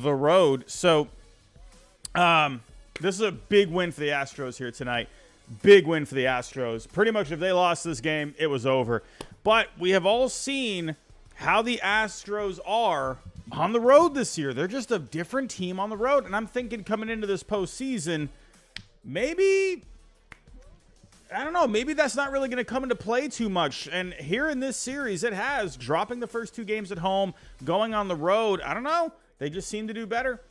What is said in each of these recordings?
the road. So this is a big win for the Astros here tonight. Big win for the Astros. Pretty much if they lost this game, it was over. But we have all seen how the Astros are on the road this year. They're just a different team on the road. And I'm thinking coming into this postseason, maybe, I don't know, maybe that's not really going to come into play too much. And here in this series, it has. Dropping the first 2 games at home, going on the road. I don't know. They just seem to do better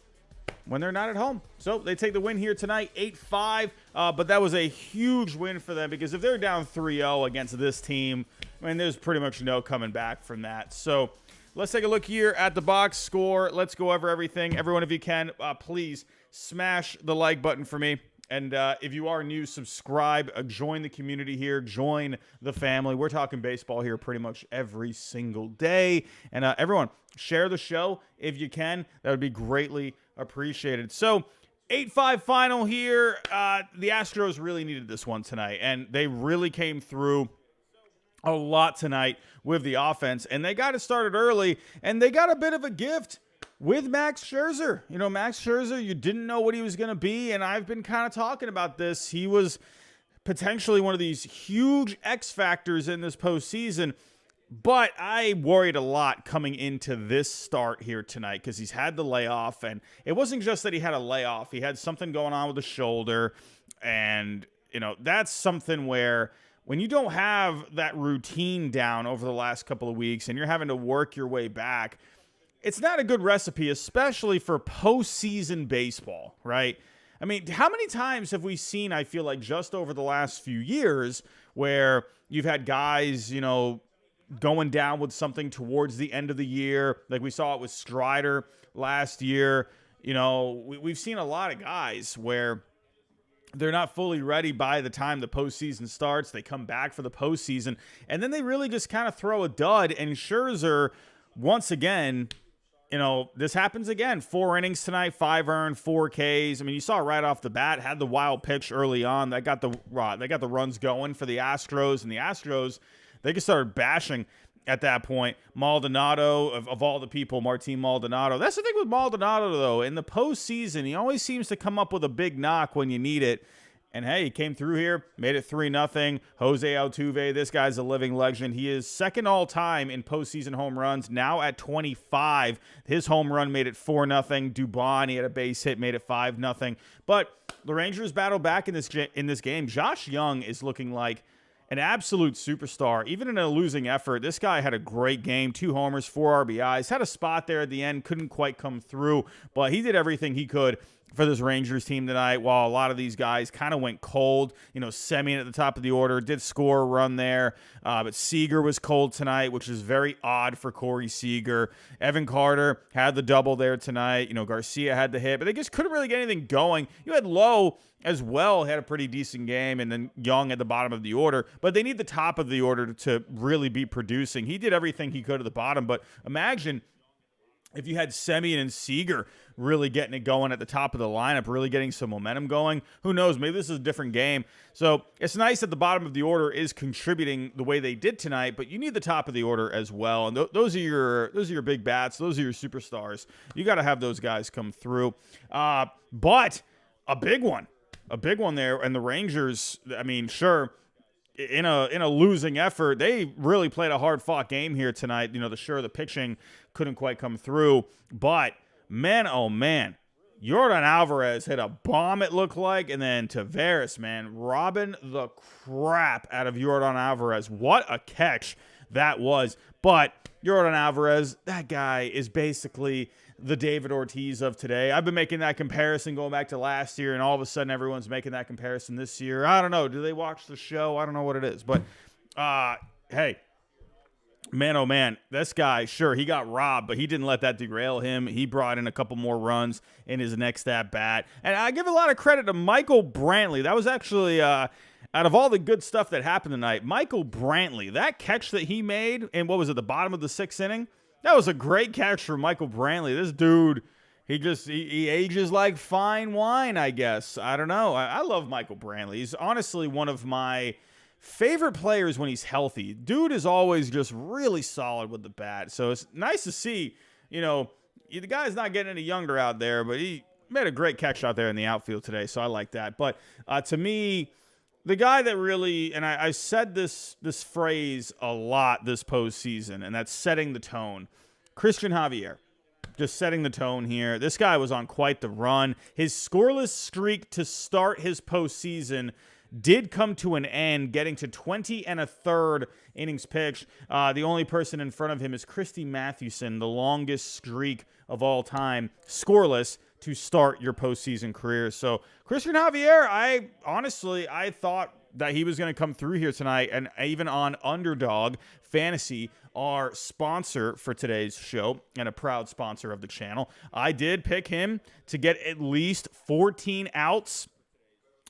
when they're not at home. So they take the win here tonight, 8-5. But that was a huge win for them because if they're down 3-0 against this team, I mean, there's pretty much no coming back from that. So let's take a look here at the box score. Let's go over everything. Everyone, if you can, please smash the like button for me. And if you are new, subscribe, join the community here, join the family. We're talking baseball here pretty much every single day. And everyone, share the show if you can. That would be greatly appreciated. So 8-5 final here. The Astros really needed this one tonight, and they really came through a lot tonight with the offense. And they got it started early, and they got a bit of a gift with Max Scherzer. You know, Max Scherzer, you didn't know what he was going to be, and I've been kind of talking about this. He was potentially one of these huge X factors in this postseason, but I worried a lot coming into this start here tonight because he's had the layoff, and it wasn't just that he had a layoff. He had something going on with the shoulder, and, you know, that's something where when you don't have that routine down over the last couple of weeks and you're having to work your way back, it's not a good recipe, especially for postseason baseball, right? I mean, how many times have we seen, I feel like, just over the last few years where you've had guys, you know, going down with something towards the end of the year? Like we saw it with Strider last year. You know, we've seen a lot of guys where they're not fully ready by the time the postseason starts. They come back for the postseason, and then they really just kind of throw a dud. And Scherzer, once again, you know, this happens again. 4 innings tonight, 5 earned, 4 Ks. I mean, you saw right off the bat, had the wild pitch early on. That got the runs going for the Astros, and the Astros, they just started bashing at that point. Maldonado, of all the people, Martin Maldonado. That's the thing with Maldonado, though. In the postseason, he always seems to come up with a big knock when you need it. And, hey, he came through here, made it 3-0. Jose Altuve, this guy's a living legend. He is second all-time in postseason home runs, now at 25. His home run made it 4-0. Dubon, he had a base hit, made it 5-0. But the Rangers battled back in this game. Josh Young is looking like an absolute superstar. Even in a losing effort, this guy had a great game. 2 homers, 4 RBIs. Had a spot there at the end, couldn't quite come through, but he did everything he could for this Rangers team tonight, while a lot of these guys kind of went cold. You know, Semien at the top of the order did score a run there, but Seager was cold tonight, which is very odd for Corey Seager. Evan Carter had the double there tonight. You know, Garcia had the hit, but they just couldn't really get anything going. You had Lowe as well, had a pretty decent game, and then Young at the bottom of the order, but they need the top of the order to really be producing. He did everything he could at the bottom, but imagine if you had Semien and Seager really getting it going at the top of the lineup, really getting some momentum going. Who knows? Maybe this is a different game. So it's nice that the bottom of the order is contributing the way they did tonight, but you need the top of the order as well. And those are your big bats. Those are your superstars. You got to have those guys come through. But a big one there. And the Rangers, I mean, sure, in a losing effort, they really played a hard-fought game here tonight. You know, the pitching couldn't quite come through, but man, oh man, Yordan Alvarez hit a bomb, it looked like, and then Tavares, man, robbing the crap out of Yordan Alvarez. What a catch that was. But Yordan Alvarez, that guy is basically the David Ortiz of today. I've been making that comparison going back to last year, and all of a sudden everyone's making that comparison this year. I don't know. Do they watch the show? I don't know what it is. But, hey, man, oh, man, this guy, sure, he got robbed, but he didn't let that derail him. He brought in a couple more runs in his next at-bat. And I give a lot of credit to Michael Brantley. That was actually, out of all the good stuff that happened tonight, Michael Brantley, that catch that he made in, what was it, the bottom of the 6th inning? That was a great catch for Michael Brantley. This dude, he ages like fine wine, I guess. I don't know. I love Michael Brantley. He's honestly one of my favorite players when he's healthy. Dude is always just really solid with the bat. So it's nice to see, you know, the guy's not getting any younger out there, but he made a great catch out there in the outfield today, so I like that. But to me, the guy that really, and I said this phrase a lot this postseason, and that's setting the tone. Christian Javier, just setting the tone here. This guy was on quite the run. His scoreless streak to start his postseason did come to an end, getting to 20 1/3 innings pitched. The only person in front of him is Christy Mathewson, the longest streak of all time, scoreless, to start your postseason career. So Christian Javier, I thought that he was going to come through here tonight, and even on Underdog Fantasy, our sponsor for today's show and a proud sponsor of the channel, I did pick him to get at least 14 outs.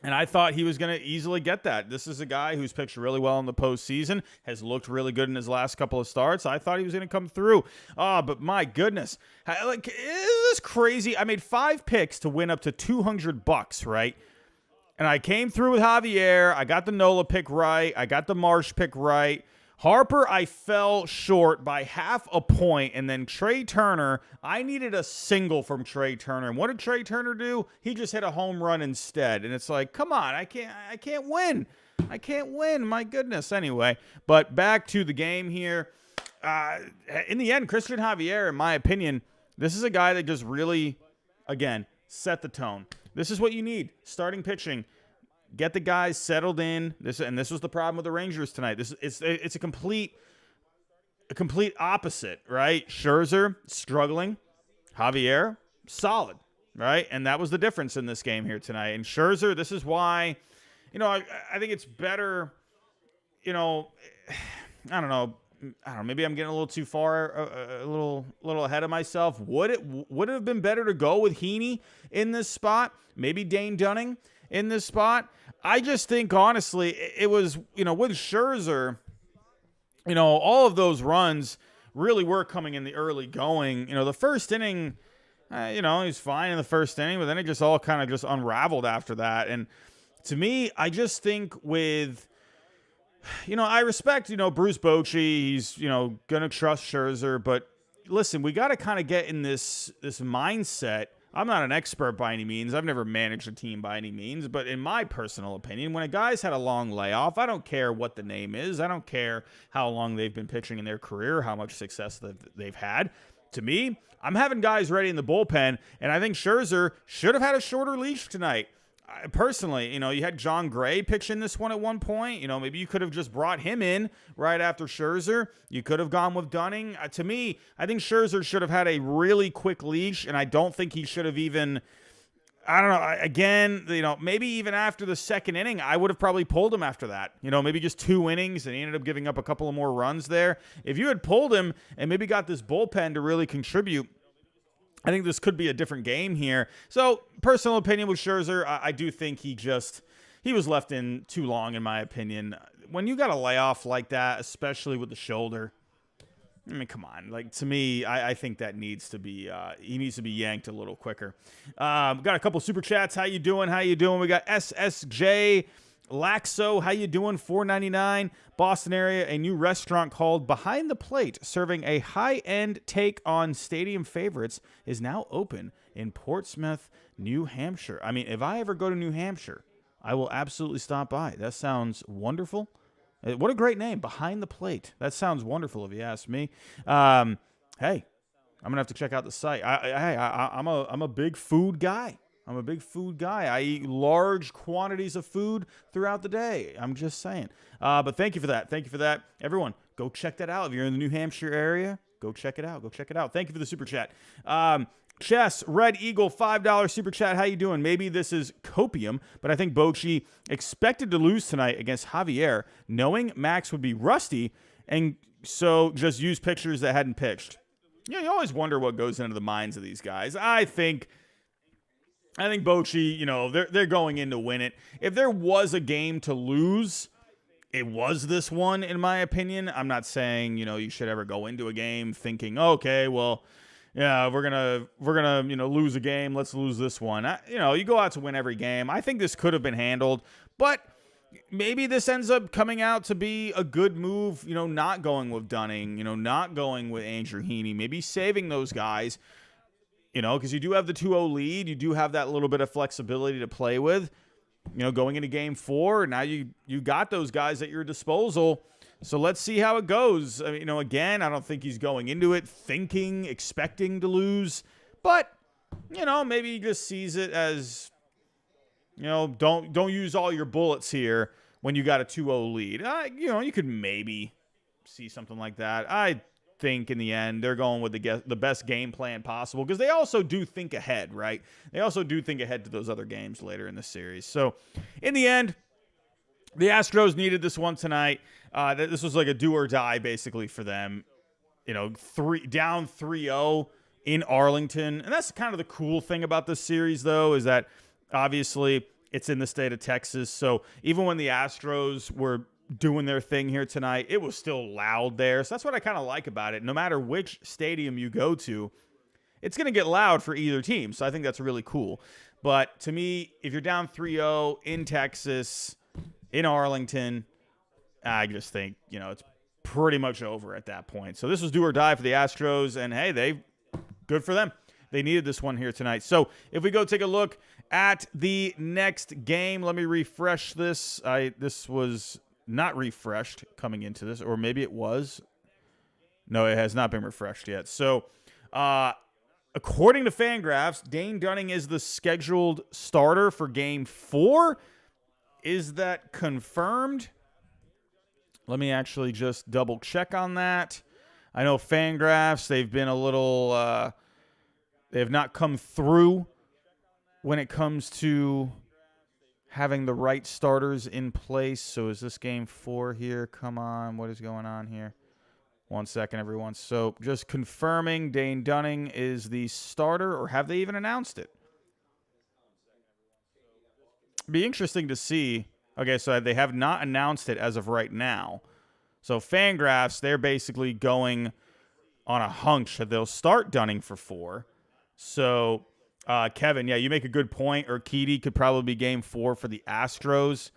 And I thought he was going to easily get that. This is a guy who's pitched really well in the postseason, has looked really good in his last couple of starts. I thought he was going to come through. But my goodness, like, is this crazy? I made 5 picks to win up to $200, right? And I came through with Javier. I got the Nola pick right. I got the Marsh pick right. Harper, I fell short by 0.5 point, and then Trey Turner, I needed a single from Trey Turner. And what did Trey Turner do? He just hit a home run instead. And it's like, come on, I can't win. I can't win, my goodness. Anyway, but back to the game here. In the end, Christian Javier, in my opinion, this is a guy that just really, again, set the tone. This is what you need, starting pitching. Get the guys settled in. This was the problem with the Rangers tonight. It's a complete opposite, right? Scherzer struggling, Javier solid, right? And that was the difference in this game here tonight. And Scherzer, this is why, I think it's better. I don't know. Maybe I'm getting a little too far, a little ahead of myself. Would it have been better to go with Heaney in this spot? Maybe Dane Dunning in this spot? I just think, honestly, it was, with Scherzer, all of those runs really were coming in the early going. The first inning, he was fine in the first inning, but then it just all kind of just unraveled after that. And to me, I just think with, I respect, Bruce Bochy. He's, going to trust Scherzer. But listen, we got to kind of get in this mindset. I'm not an expert by any means. I've never managed a team by any means. But in my personal opinion, when a guy's had a long layoff, I don't care what the name is. I don't care how long they've been pitching in their career, how much success they've had. To me, I'm having guys ready in the bullpen, and I think Scherzer should have had a shorter leash tonight. Personally, you had John Gray pitching this one at one point. Maybe you could have just brought him in right after Scherzer. You could have gone with Dunning. To me, I think Scherzer should have had a really quick leash, and I don't think he should have even, I don't know, again, maybe even after the second inning, I would have probably pulled him after that. Maybe just 2 innings, and he ended up giving up a couple of more runs there. If you had pulled him and maybe got this bullpen to really contribute, I think this could be a different game here. So, personal opinion with Scherzer, I do think he was left in too long, in my opinion. When you got a layoff like that, especially with the shoulder, I mean, come on. Like, to me, I think that needs to be, he needs to be yanked a little quicker. Got a couple super chats. How you doing? We got SSJ Laxo, how you doing? $4.99. Boston area, a new restaurant called Behind the Plate, serving a high-end take on stadium favorites, is now open in Portsmouth, New Hampshire. I mean, if I ever go to New Hampshire, I will absolutely stop by. That sounds wonderful. What a great name, Behind the Plate. That sounds wonderful if you ask me. Hey, I'm gonna have to check out the site. I'm a big food guy. I eat large quantities of food throughout the day. I'm just saying. But thank you for that. Everyone, go check that out. If you're in the New Hampshire area, go check it out. Thank you for the super chat. Chess, Red Eagle, $5 super chat. How you doing? Maybe this is copium, but I think Bochy expected to lose tonight against Javier, knowing Max would be rusty, and so just use pitchers that hadn't pitched. You always wonder what goes into the minds of these guys. I think Bochy, they're going in to win it. If there was a game to lose, it was this one, in my opinion. I'm not saying, you should ever go into a game thinking, okay, well, yeah, we're gonna lose a game. Let's lose this one. You go out to win every game. I think this could have been handled, but maybe this ends up coming out to be a good move. Not going with Dunning. Not going with Andrew Heaney. Maybe saving those guys. because you do have the 2-0 lead. You do have that little bit of flexibility to play with, going into game 4. Now you got those guys at your disposal. So let's see how it goes. I mean, again, I don't think he's going into it expecting to lose. But, maybe he just sees it as, don't use all your bullets here when you got a 2-0 lead. You could maybe see something like that. I think in the end they're going with the best game plan possible, because they also do think ahead, right? They also do think ahead to those other games later in the series. So in the end, the Astros needed this one tonight. This was like a do or die basically for them. Down 3-0 in Arlington. And that's kind of the cool thing about this series, though, is that obviously it's in the state of Texas. So even when the Astros were doing their thing here tonight, it was still loud there. So that's what I kind of like about it. No matter which stadium you go to, it's going to get loud for either team. So I think that's really cool. But to me, if you're down 3-0 in Texas, in Arlington, I just think, it's pretty much over at that point. So this was do or die for the Astros, and hey, good for them. They needed this one here tonight. So if we go take a look at the next game, let me refresh this. This was not refreshed coming into this, or maybe it was. No, it has not been refreshed yet. So according to Fangraphs, Dane Dunning is the scheduled starter for game 4. Is that confirmed? Let me actually just double check on that. I know Fangraphs, they've been a little, they have not come through when it comes to having the right starters in place. So is this game 4 here? Come on, what is going on here? 1 second, everyone. So just confirming Dane Dunning is the starter, or have they even announced it? Be interesting to see. Okay, so they have not announced it as of right now. So Fangraphs, they're basically going on a hunch that they'll start Dunning for 4. So Kevin, yeah, you make a good point. Urquidy could probably be game 4 for the Astros.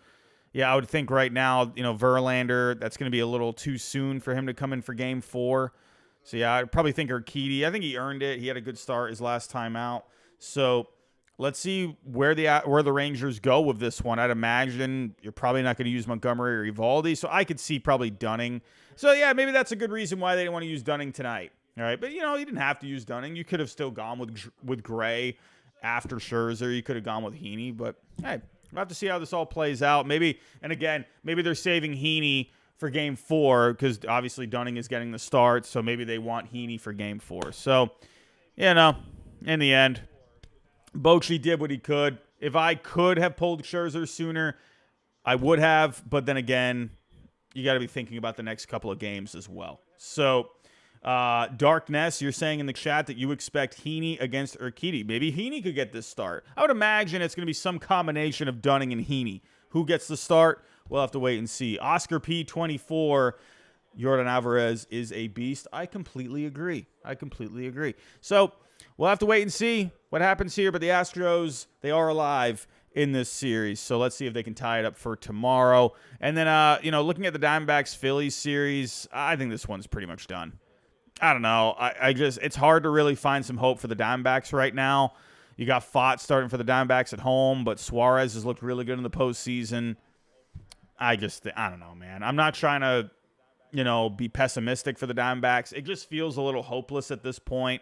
Yeah, I would think right now, Verlander, that's going to be a little too soon for him to come in for game 4. So yeah, I'd probably think Urquidy. I think he earned it. He had a good start his last time out. So let's see where the Rangers go with this one. I'd imagine you're probably not going to use Montgomery or Eovaldi, so I could see probably Dunning. So yeah, maybe that's a good reason why they didn't want to use Dunning tonight. All right, but you didn't have to use Dunning. You could have still gone with Gray after Scherzer. You could have gone with Heaney, but hey, we'll have to see how this all plays out. Maybe they're saving Heaney for game 4, because obviously Dunning is getting the start, so maybe they want Heaney for game 4. So, in the end, Bochy did what he could. If I could have pulled Scherzer sooner, I would have. But then again, you got to be thinking about the next couple of games as well. So, Darkness, you're saying in the chat that you expect Heaney against Urquidy. Maybe Heaney could get this start. I would imagine it's going to be some combination of Dunning and Heaney. Who gets the start? We'll have to wait and see. Oscar P24, Yordan Alvarez is a beast. I completely agree. So, we'll have to wait and see what happens here. But the Astros, they are alive in this series. So let's see if they can tie it up for tomorrow. And then, looking at the Diamondbacks-Phillies series, I think this one's pretty much done. I don't know. It's hard to really find some hope for the Diamondbacks right now. You got Fott starting for the Diamondbacks at home, but Suarez has looked really good in the postseason. I don't know, man. I'm not trying to, be pessimistic for the Diamondbacks. It just feels a little hopeless at this point.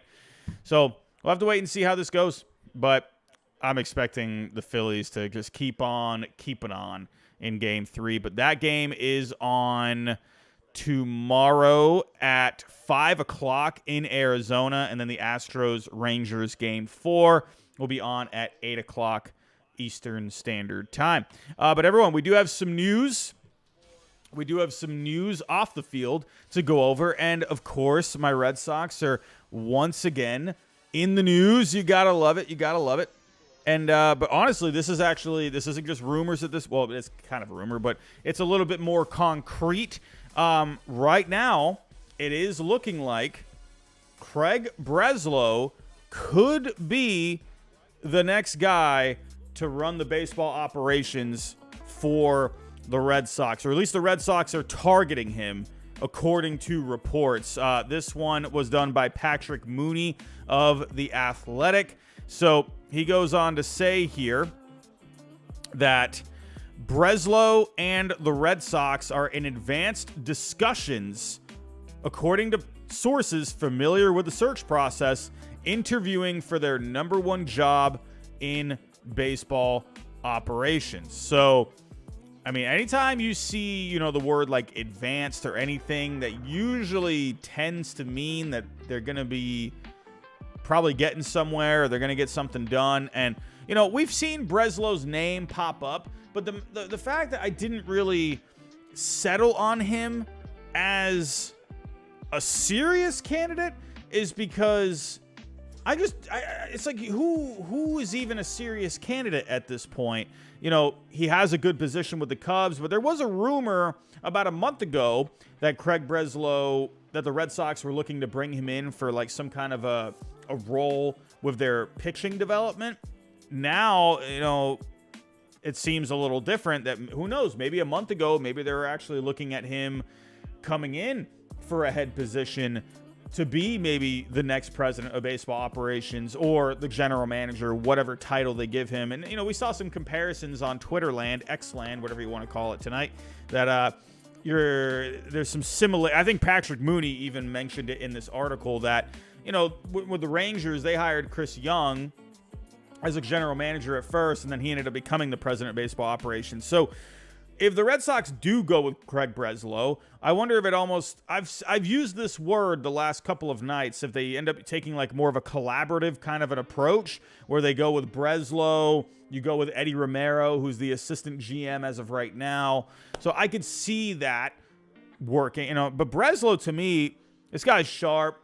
So we'll have to wait and see how this goes. But I'm expecting the Phillies to just keep on keeping on in game 3. But that game is on tomorrow at 5 o'clock in Arizona. And then the Astros-Rangers game 4 will be on at 8 o'clock Eastern Standard Time. But everyone, we do have some news. We do have some news off the field to go over. And, of course, my Red Sox are once again in the news. You got to love it. And but honestly, this isn't just rumors at this. Well, it's kind of a rumor, but it's a little bit more concrete. Right now, it is looking like Craig Breslow could be the next guy to run the baseball operations for the Red Sox, or at least the Red Sox are targeting him according to reports. This one was done by Patrick Mooney of The Athletic. So he goes on to say here that Breslow and the Red Sox are in advanced discussions, according to sources familiar with the search process, interviewing for their number one job in baseball operations. So, I mean, anytime you see, the word like advanced or anything, that usually tends to mean that they're going to be probably getting somewhere, or they're going to get something done. And, we've seen Breslow's name pop up, but the fact that I didn't really settle on him as a serious candidate is because it's like, who is even a serious candidate at this point? He has a good position with the Cubs, but there was a rumor about a month ago that Craig Breslow, that the Red Sox were looking to bring him in for like some kind of a role with their pitching development. Now, it seems a little different. That who knows, maybe a month ago, maybe they were actually looking at him coming in for a head position to be maybe the next president of baseball operations or the general manager, whatever title they give him. And, we saw some comparisons on Twitter land, X land, whatever you want to call it tonight, that there's some similar. I think Patrick Mooney even mentioned it in this article that, with the Rangers, they hired Chris Young as a general manager at first, and then he ended up becoming the president of baseball operations. So if the Red Sox do go with Craig Breslow, I wonder if it almost, I've used this word the last couple of nights, if they end up taking like more of a collaborative kind of an approach where they go with Breslow, you go with Eddie Romero, who's the assistant GM as of right now. So I could see that working, but Breslow, to me, this guy's sharp,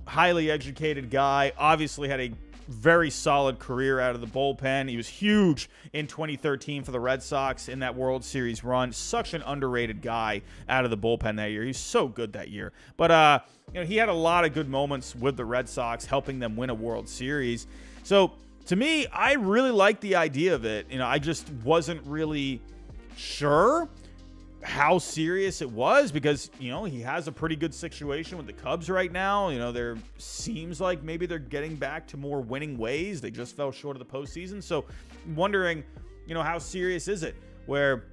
highly educated guy, obviously had a very solid career out of the bullpen. He was huge in 2013 for the Red Sox in that World Series run. Such an underrated guy out of the bullpen that year. He's so good that year. But, he had a lot of good moments with the Red Sox, helping them win a World Series. So, to me, I really like the idea of it. I just wasn't really sure how serious it was because, he has a pretty good situation with the Cubs right now. There seems like maybe they're getting back to more winning ways. They just fell short of the postseason. So wondering, how serious is it where,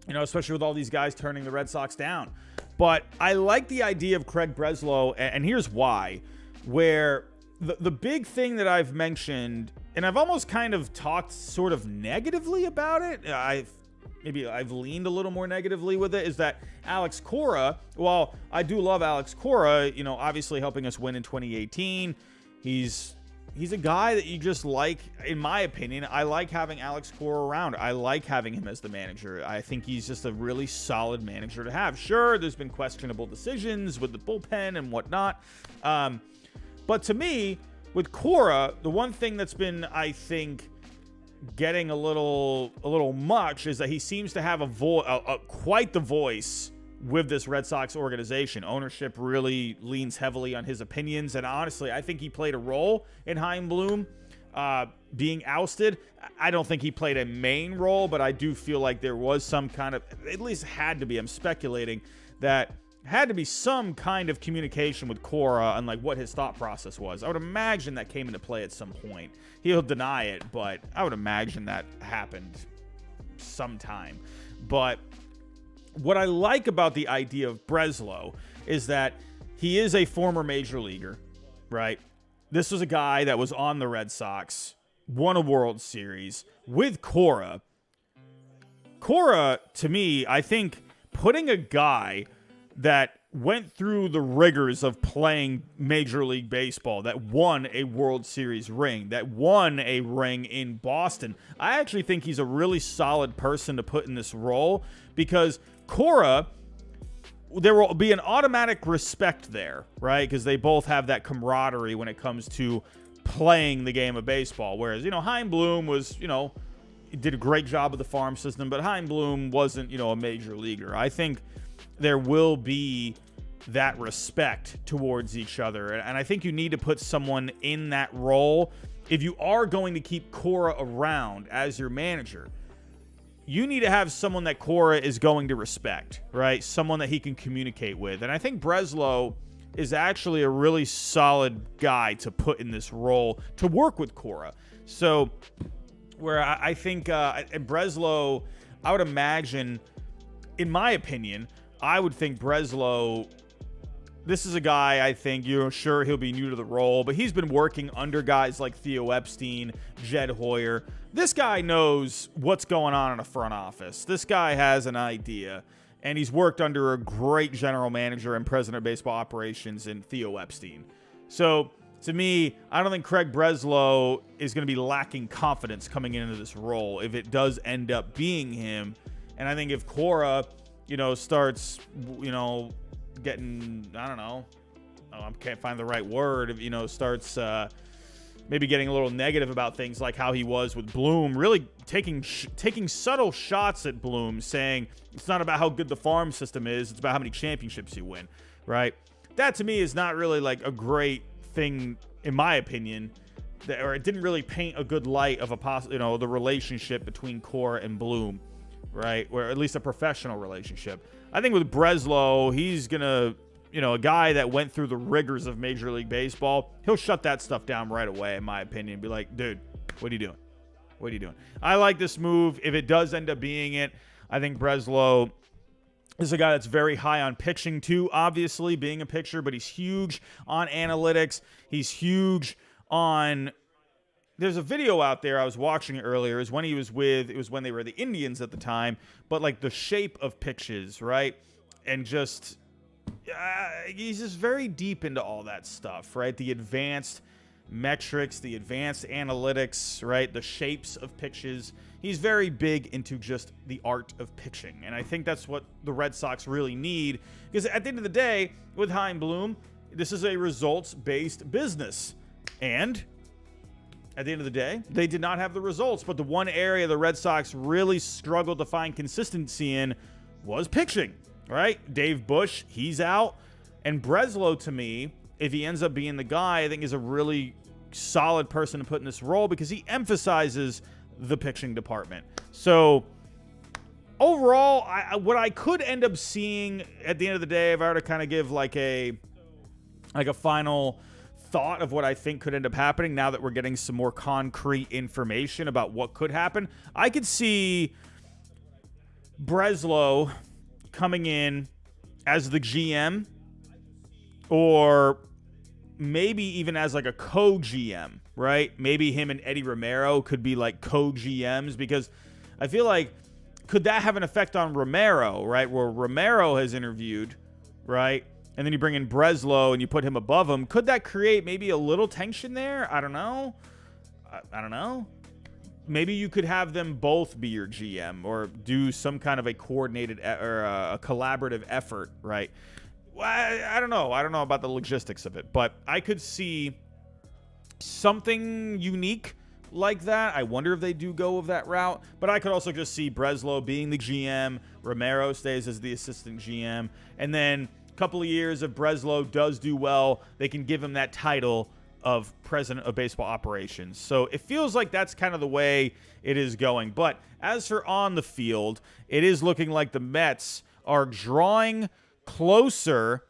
especially with all these guys turning the Red Sox down. But I like the idea of Craig Breslow, and here's why, where the big thing that I've mentioned, and I've almost kind of talked sort of negatively about it, I've leaned a little more negatively with it, is that Alex Cora, while I do love Alex Cora, obviously helping us win in 2018, he's a guy that you just like, in my opinion. I like having Alex Cora around. I like having him as the manager. I think he's just a really solid manager to have. Sure, there's been questionable decisions with the bullpen and whatnot. But to me, with Cora, the one thing that's been, I think, getting a little much is that he seems to have quite the voice with this Red Sox organization. Ownership really leans heavily on his opinions, and honestly, I think he played a role in Chaim Bloom being ousted. I don't think he played a main role, but I do feel like there was some kind of, at least had to be, I'm speculating, that had to be some kind of communication with Cora on like what his thought process was. I would imagine that came into play at some point. He'll deny it, but I would imagine that happened sometime. But what I like about the idea of Breslow is that he is a former major leaguer, right? This was a guy that was on the Red Sox, won a World Series with Cora. Cora, to me, I think putting a guy that went through the rigors of playing Major League Baseball, that won a World Series ring, that won a ring in Boston, I actually think he's a really solid person to put in this role because Cora, there will be an automatic respect there, right? Because they both have that camaraderie when it comes to playing the game of baseball. Whereas, Chaim Bloom was, he did a great job with the farm system, but Chaim Bloom wasn't, a major leaguer. I think there will be that respect towards each other. And I think you need to put someone in that role. If you are going to keep Cora around as your manager, you need to have someone that Cora is going to respect, right? Someone that he can communicate with. And I think Breslow is actually a really solid guy to put in this role to work with Cora. So where I think Breslow, I would imagine, in my opinion, I would think Breslow, this is a guy I think, sure, he'll be new to the role, but he's been working under guys like Theo Epstein, Jed Hoyer. This guy knows what's going on in a front office. This guy has an idea, and he's worked under a great general manager and president of baseball operations in Theo Epstein. So, to me, I don't think Craig Breslow is going to be lacking confidence coming into this role if it does end up being him. And I think if Cora, starts, getting, I don't know, I can't find the right word, starts maybe getting a little negative about things like how he was with Bloom, really taking subtle shots at Bloom, saying it's not about how good the farm system is, it's about how many championships you win, right? That to me is not really like a great thing, in my opinion, or it didn't really paint a good light of the relationship between Cora and Bloom, right? Or at least a professional relationship. I think with Breslow, he's gonna, a guy that went through the rigors of Major League Baseball, he'll shut that stuff down right away, in my opinion. Be like, dude, what are you doing? What are you doing? I like this move. If it does end up being it, I think Breslow is a guy that's very high on pitching too, obviously, being a pitcher, but he's huge on analytics. He's huge on... There's a video out there I was watching it earlier. It was when they were the Indians at the time, but like the shape of pitches, right? And just... he's just very deep into all that stuff, right? The advanced metrics, the advanced analytics, right? The shapes of pitches. He's very big into just the art of pitching. And I think that's what the Red Sox really need. Because at the end of the day, with Chaim Bloom, this is a results-based business. And at the end of the day, they did not have the results. But the one area the Red Sox really struggled to find consistency in was pitching. Right? Dave Bush, he's out. And Breslow, to me, if he ends up being the guy, I think is a really solid person to put in this role because he emphasizes the pitching department. So, overall, what I could end up seeing at the end of the day, if I were to kind of give like a final thought of what I think could end up happening now that we're getting some more concrete information about what could happen, I could see Breslow coming in as the GM, or maybe even as like a co-GM, right? Maybe him and Eddie Romero could be like co-GMs, because I feel like, could that have an effect on Romero, right? Where Romero has interviewed, right? And then you bring in Breslow and you put him above him. Could that create maybe a little tension there? I don't know. I don't know. Maybe you could have them both be your GM or do some kind of a coordinated or a collaborative effort, right? Well, I don't know. I don't know about the logistics of it, but I could see something unique like that. I wonder if they do go of that route, but I could also just see Breslow being the GM, Romero stays as the assistant GM, and then a couple of years if Breslow does do well, they can give him that title of president of baseball operations. So it feels like that's kind of the way it is going. But as for on the field, it is looking like the Mets are drawing closer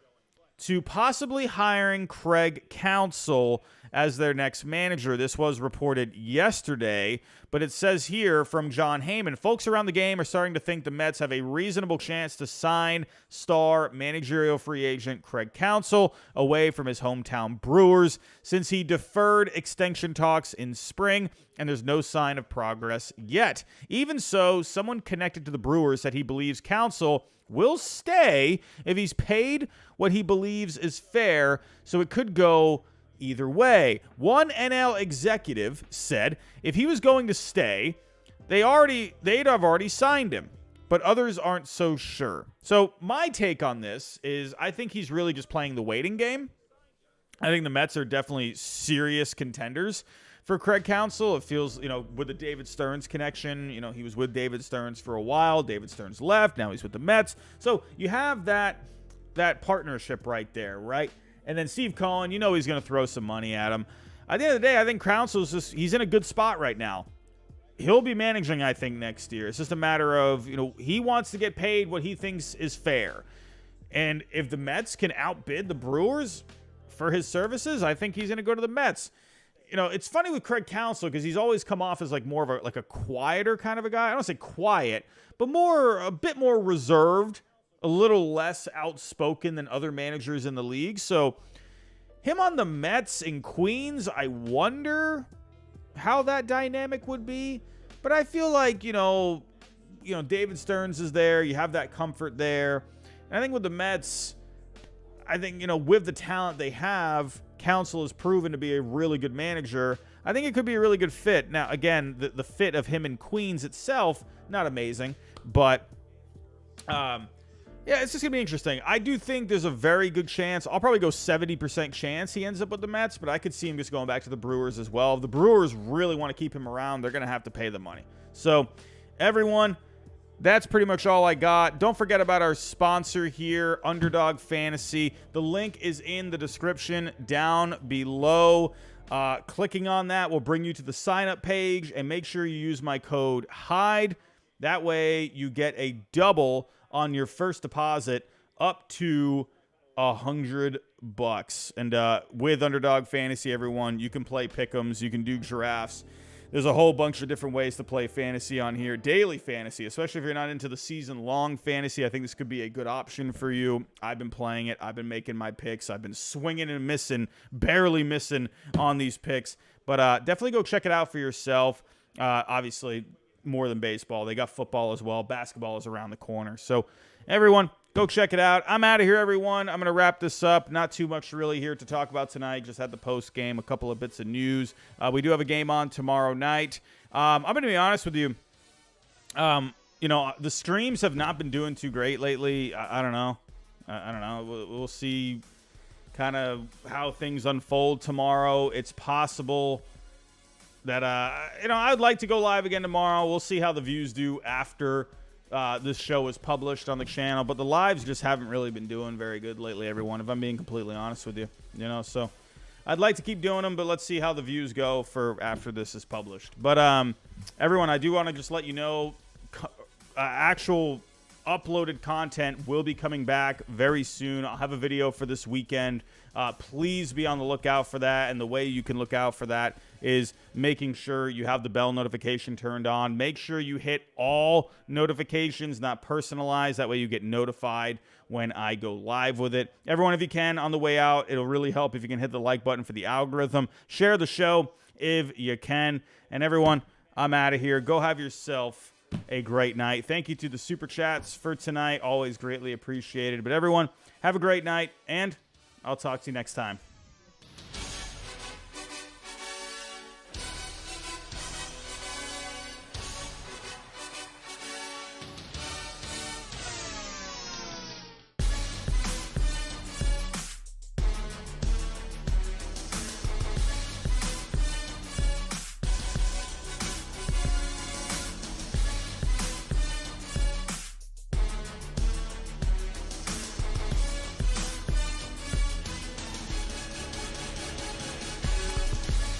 to possibly hiring Craig Counsell as their next manager. This was reported yesterday, but it says here from John Heyman, folks around the game are starting to think the Mets have a reasonable chance to sign star managerial free agent Craig Counsell away from his hometown Brewers, since he deferred extension talks in spring and there's no sign of progress yet. Even so, someone connected to the Brewers said he believes Counsell will stay if he's paid what he believes is fair, so it could go either way. One NL executive said if he was going to stay, they'd have already signed him, but others aren't so sure. So my take on this is I think he's really just playing the waiting game. I think the Mets are definitely serious contenders for Craig Counsell. It feels, with the David Stearns connection, he was with David Stearns for a while. David Stearns left. Now he's with the Mets. So you have that partnership right there, right? And then Steve Cohen, he's going to throw some money at him. At the end of the day, I think Counsell's he's in a good spot right now. he'll be managing, I think, next year. It's just a matter of, he wants to get paid what he thinks is fair. And if the Mets can outbid the Brewers for his services, I think he's going to go to the Mets. It's funny with Craig Counsell because he's always come off as like more of a quieter kind of a guy. I don't say quiet, but a bit more reserved, a little less outspoken than other managers in the league. So him on the Mets in Queens, I wonder how that dynamic would be. But I feel like, David Stearns is there. You have that comfort there. And I think with the Mets, with the talent they have, Counsell has proven to be a really good manager. I think it could be a really good fit. Now, again, the fit of him in Queens itself, not amazing. But, it's just going to be interesting. I do think there's a very good chance. I'll probably go 70% chance he ends up with the Mets, but I could see him just going back to the Brewers as well. If the Brewers really want to keep him around, they're going to have to pay the money. So, everyone, that's pretty much all I got. Don't forget about our sponsor here, Underdog Fantasy. The link is in the description down below. Clicking on that will bring you to the sign-up page, and make sure you use my code HIDE. That way, you get a double on your first deposit up to $100. And with Underdog Fantasy, everyone, you can play pick'ems, you can do drafts. There's a whole bunch of different ways to play fantasy on here. Daily fantasy, especially if you're not into the season-long fantasy, I think this could be a good option for you. I've been playing it. I've been making my picks. I've been swinging and missing, barely missing on these picks. But definitely go check it out for yourself. Obviously, more than baseball. They got football as well. Basketball is around the corner. So, everyone, go check it out. I'm out of here, everyone. I'm going to wrap this up. Not too much really here to talk about tonight. Just had the post game, a couple of bits of news. We do have a game on tomorrow night. I'm going to be honest with you. The streams have not been doing too great lately. I don't know. I don't know. We'll see kind of how things unfold tomorrow. It's possible that, I'd like to go live again tomorrow. We'll see how the views do after this show is published on the channel. But the lives just haven't really been doing very good lately, everyone, if I'm being completely honest with you. So I'd like to keep doing them, but let's see how the views go for after this is published. But, everyone, I do want to just let you know, actual uploaded content will be coming back very soon. I'll have a video for this weekend. Please be on the lookout for that. And the way you can look out for that is making sure you have the bell notification turned on. Make sure you hit all notifications, not personalized. That way you get notified when I go live with it. Everyone, if you can, on the way out, it'll really help if you can hit the like button for the algorithm. Share the show if you can. And everyone, I'm out of here. Go have yourself a great night. Thank you to the Super Chats for tonight. Always greatly appreciated. But everyone, have a great night, and I'll talk to you next time.